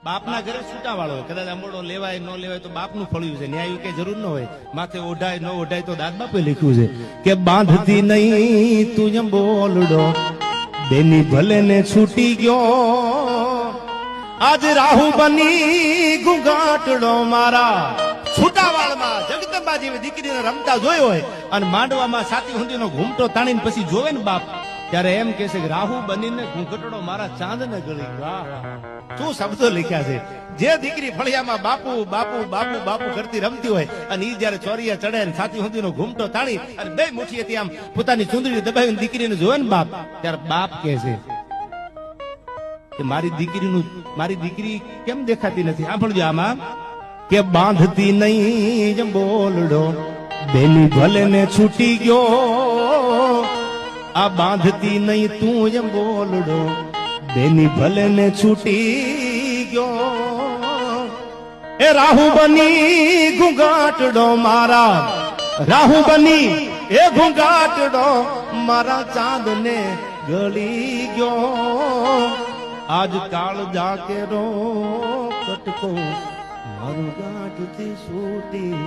બાપના ઘરે છૂટા વાળો હોય, કદાચ આંબોડો લેવાય ન લેવાય તો બાપનું ફળ્યું છે, ન્યાય કઈ જરૂર ન હોય, માથે ઓઢાય ન ઓઢાય તો દાદ બાપે લખ્યું છે કે બાંધતી નહીં તું બોલડો બેની ભલે ને છૂટી ગયો, આજ રાહુ બની ગુંગાટડો મારા છૂટાવાળમાં જગદંબા જેવી દીકરીને રમતા જોયો હોય અને માંડવામાં સાતી હુંદીનો ઘૂમટો તાણીને પછી જોવે ને બાપ, ત્યારે એમ કહે છે કે રાહુ બનીને ઘૂંઘટડો મારા ચાંદને ગળી. શું શબ્દો લખ્યા છે. જે દીકરી ફળિયામાં બાપુ બાપુ બાપુ બાપુ કરતી રમતી હોય અને ઈ જયારે ચોરીએ ચડે ને છાતી સુધીનો ઘૂમટો તાણી અને બે મુઠ્ઠીએથી આમ પોતાની ચૂંદડી દબાવીને દીકરીને જોવે ને બાપ, ત્યારે બાપ કહે છે કે મારી દીકરી કેમ દેખાતી નથી. સાંભળજો આમાં કે બાંધતી નહીં બોલડો બેની ભલે ને છૂટી ગયો, આ બાંધતી નહીં તું એમ બોલડો બેની ભલે ને છૂટી ગયો, એ રાહુ બની ઘૂંઘાટડો મારા રાહુ બની એ ઘૂંઘાટડો મારા ચાંદ ને ગળી ગયો, આજ કાળ જાકે રો કટકો મારું ગાંઠથી છૂટી